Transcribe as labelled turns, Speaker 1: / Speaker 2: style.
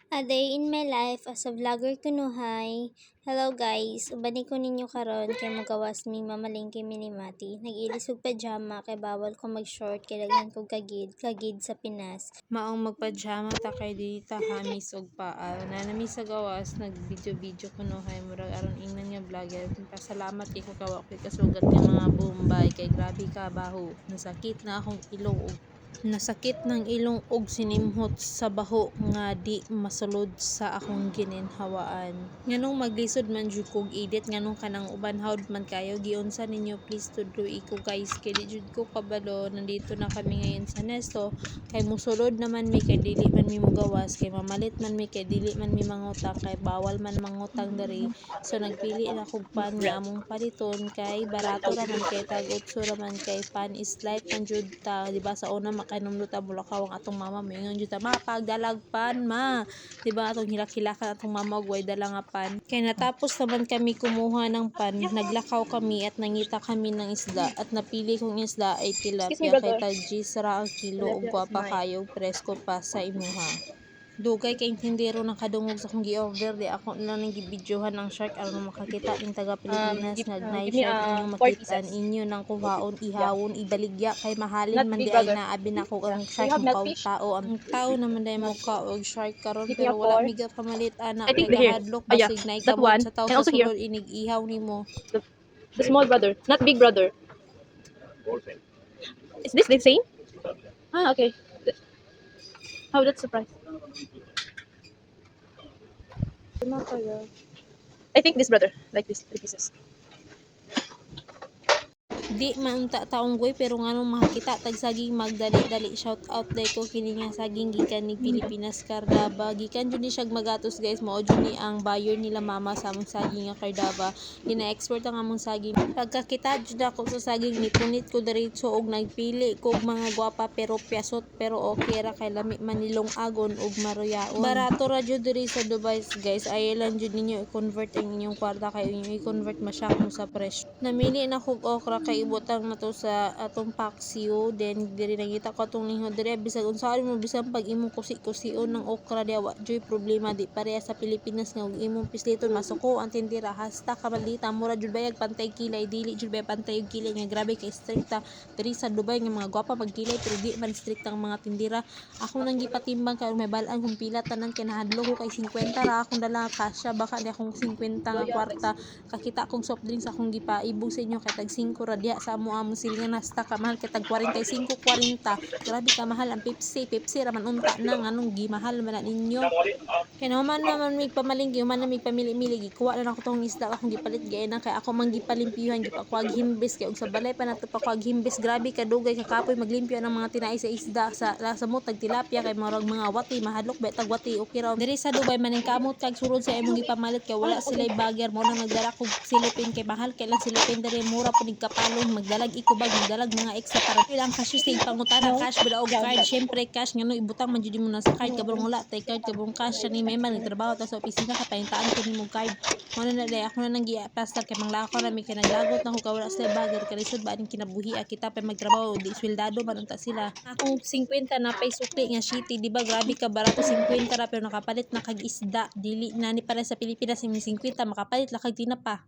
Speaker 1: A day in my life as a vlogger kunuhay. Hello guys, ubani ko ninyo karon kay magawas mi mamalingki minimati. Nag-ilis og pajama kay bawal ko mag-short kay daghan kog kagid sa Pinas.
Speaker 2: Maong magpajama ta kay dili ta hamis og paal. Nanami sa gawas nag-video kunuhay murag aron ingnan nga vlogger. Pasalamat kay ko kawa kay kasugat nga mga Bombay kay grabe ka baho. Nasakit na akong ilong ng ilong og sinimhot sa baho nga di masulod sa akong gininhawaan. Nganong maglisod man jud kog edit nganong kanang uban hawd man kayo giunsa ninyo please tudloy ko guys kay di jud ko kabalo. Nandito na kami ngayon sa Nesto kay musulod naman mi kay dili man mi mugawas kay mamalit man mi kay dili man mi mangutang kay bawal man mangutang diri. So nagpili na kog pan nga among paliton kay barato raman kay tag-utso raman kay pan is life man jud ta di ba sa una makainom ta bulakaw ang atong mama mingon jud ta mapagdalag pan ma di ba atong hilak-hilakan atong mama og way dala nga pan kay natapos naman kami kumuha ng pan naglakaw kami at nangita kami ng isda at napili kong isda ay tilapia kay tag ra ang kilo ug gwapa kayo presko pa sa imuha. Dugay kay tindero ng kadungog sa akong gi-order di ako na nang gibidyohan ng shark aron makakita ning taga Pilipinas nga naay shark inyo makitaan inyo ng kuhaon ihawon ibaligya kay mahalin man di ay naabi na ko ang shark mukaw tao ang tao naman day muka og shark karon pero wala miga pamalit ana kay kahadlok basig nay kamot sa tao sa sulod inig ihaw nimo.
Speaker 3: The small brother, not big brother. Is this the same? Ah, okay. How that surprise? I think this brother, like this, 3 pieces.
Speaker 2: Di man ta taong goy pero nganong makakita tag saging magdali-dali shout out day ko kini nga saging gikan ni Pilipinas Cardaba gikan jud ni siya magatos guys mao jud ni ang buyer nila mama sa among saging nga Cardaba gina-export ang among saging pagkakita jud ako sa saging ni punit ko diretso og nagpili kog mga gwapa pero piasot pero okay ra kay lami man nilong agon og maruyaon barato ra jud diri sa Dubai guys ay lang jud ninyo i-convert ang inyong kwarta kay inyo i-convert masyak mo sa presyo namili na kog okra kay ibutang na to sa atong paksiw then diri nangita ko atong lingho diri bisag unsaon mo bisan pag imong kusi-kusion ng okra diya wa joy problema di pareha sa Pilipinas nga og imong pisliton masuko ang tindira hasta kamalita mura jud bayag pantay kilay dili jud bayag pantay og kilay nga grabe kay strikta diri sa Dubai nga mga gwapa magkilay pero di man strikta ang mga tindira ako nang gipatimbang kay may bal-an kung pila tanan kay nahadlo ko kay 50 ra akong dala kasya baka di akong 50 nga kwarta kakita akong soft drinks akong gipaibog sa inyo kay tag 5 ra diha sa amo silingan nasta ka mahal kay tag 45 40 grabe ka mahal ang Pepsi raman unta na nganong gimahal man ninyo kay naman may pamalingki man na may pamili-mili gikuha na ako tong isda akong gipalit gay na kay ako man gipalimpyuhan gipakuag himbis kay og sa balay pa nato pakuag himbis grabe ka dugay kakapoy maglimpyo ng mga tinai sa isda sa mo tag tilapia kay marag mga wati mahadlok bet tag wati okay ra diri sa Dubai maning kamot kag sulod sa imong gipamalit kay wala sila'y bagger mo nang nagdala kog silipin kay mahal kay lang silipin diri mura po kapalong magdalag ikubag magdalag mga extra para ilang cash sig pangutana cash bila og card syempre cash ngano ibutang man jud mo na sa card kabrong wala tay card kabrong cash ni may man nagtrabaho ta sa opisina ka paintaan ko nimo card mo na day ako na nang gi-pasta kay manglakaw na mi kay naglagot na ko kawala sa bagger kay lisod ba aning kinabuhi kita pa magtrabaho di sweldo man unta sila akong 50 na pay sukli nga shitty di ba grabe ka barato 50 ra pero nakapalit na kag isda dili na ni para sa Pilipinas 50 makapalit la kag tinapa